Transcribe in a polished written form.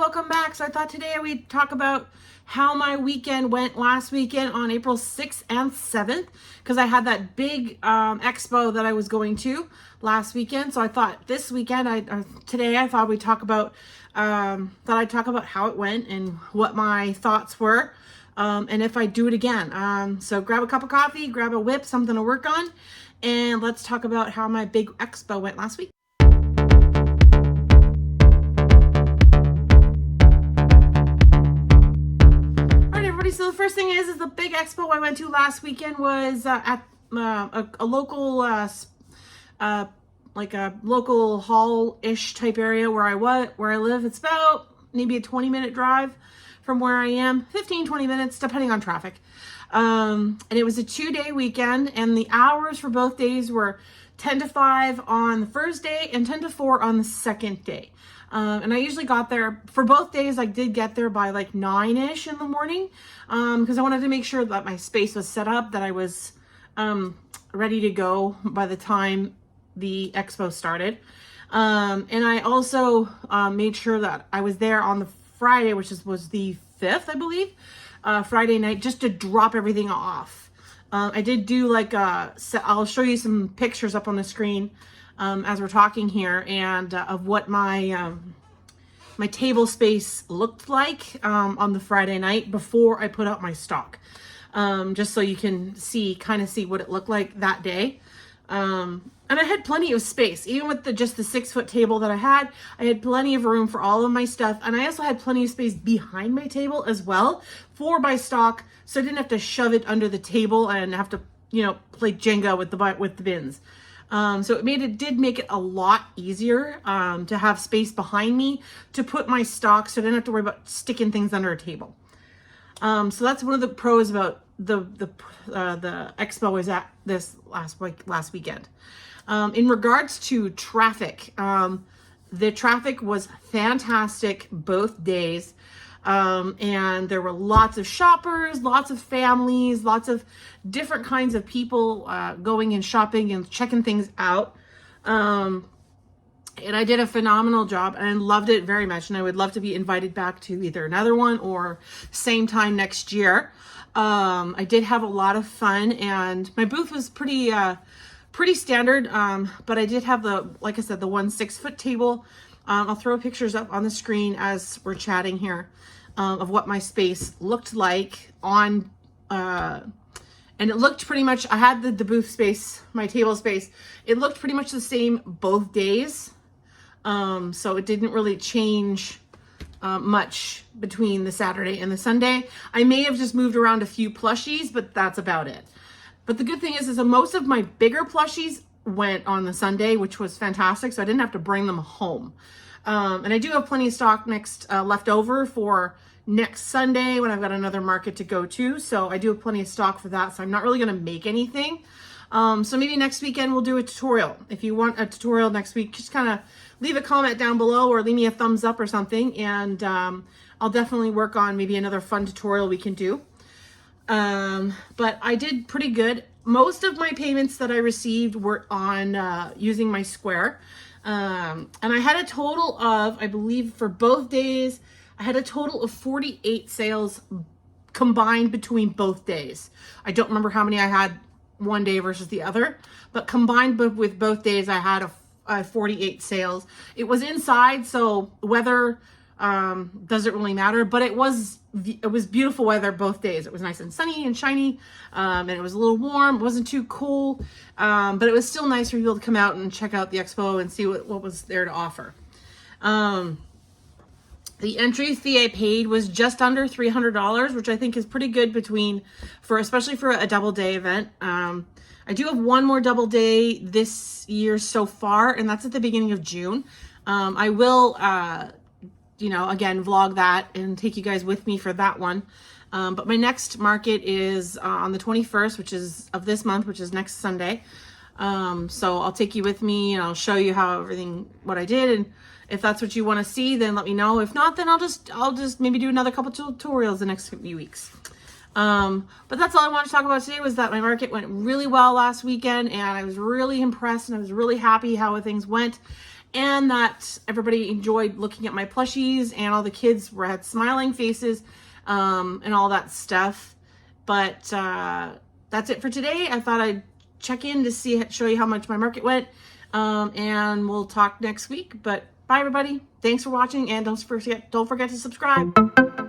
welcome back. So I thought today we'd talk about how my weekend went last weekend on April 6th and 7th, because I had that big expo that I was going to last weekend. So I thought this weekend, today I thought we'd talk about, I'd talk about how it went and what my thoughts were, and if I do it again. So grab a cup of coffee, grab a whip, something to work on, and let's talk about how my big expo went last week. So the first thing is the big expo I went to last weekend was at a local, like a local hall-ish type area where I live. It's about maybe a 20-minute drive from where I am, 15-20 minutes depending on traffic. And it was a 2-day weekend, and the hours for both days were 10 to 5 on the first day and 10 to 4 on the second day. And I usually got there for both days. I did get there by like 9-ish in the morning, because I wanted to make sure that my space was set up, that I was ready to go by the time the expo started. And I also made sure that I was there on the Friday, which was the 5th, I believe, Friday night, just to drop everything off. I did do like I'll show you some pictures up on the screen as we're talking here, and of what my my table space looked like on the Friday night before I put out my stock, just so you can kind of see what it looked like that day. And I had plenty of space, even with just the 6-foot table that I had plenty of room for all of my stuff. And I also had plenty of space behind my table as well for my stock, so I didn't have to shove it under the table and have to, play Jenga with the bins. So it did make it a lot easier to have space behind me to put my stock, so I didn't have to worry about sticking things under a table. So that's one of the pros about the expo is at this last weekend. In regards to traffic, the traffic was fantastic both days. And there were lots of shoppers, lots of families, lots of different kinds of people going and shopping and checking things out. And I did a phenomenal job, and I loved it very much. And I would love to be invited back to either another one or same time next year. I did have a lot of fun, and my booth was pretty standard. But I did have like I said, the 6-foot table. I'll throw pictures up on the screen as we're chatting here of what my space looked like on, and it looked pretty much, I had the booth space, my table space, it looked pretty much the same both days. So it didn't really change much between the Saturday and the Sunday. I may have just moved around a few plushies, but that's about it. But the good thing is that most of my bigger plushies went on the Sunday, which was fantastic. So I didn't have to bring them home. And I do have plenty of stock left over for next Sunday when I've got another market to go to. So I do have plenty of stock for that. So I'm not really going to make anything. So maybe next weekend we'll do a tutorial. If you want a tutorial next week, just kind of leave a comment down below or leave me a thumbs up or something. And I'll definitely work on maybe another fun tutorial we can do. But I did pretty good. Most of my payments that I received were on using my Square. And I had a total of, I believe for both days, I had a total of 48 sales combined between both days. I don't remember how many I had one day versus the other, but combined with both days, I had a 48 sales. It was inside, so weather doesn't really matter, but it was beautiful weather both days. It was nice and sunny and shiny, and it was a little warm. It wasn't too cool, but it was still nice for people to come out and check out the expo and see what was there to offer. The entry fee I paid was just under $300, which I think is pretty good especially for a double day event. I do have one more double day this year so far, and that's at the beginning of June. I will again, vlog that and take you guys with me for that one. But my next market is on the 21st, which is of this month, which is next Sunday. So I'll take you with me and I'll show you what I did. And if that's what you want to see, then let me know. If not, then I'll just maybe do another couple tutorials the next few weeks. But that's all I wanted to talk about today, was that my market went really well last weekend, and I was really impressed, and I was really happy how things went. and that everybody enjoyed looking at my plushies, and all the kids had smiling faces, and all that stuff. But that's it for today. I thought I'd check in to show you how much my market went, and we'll talk next week. But bye, everybody. Thanks for watching, and don't forget to subscribe.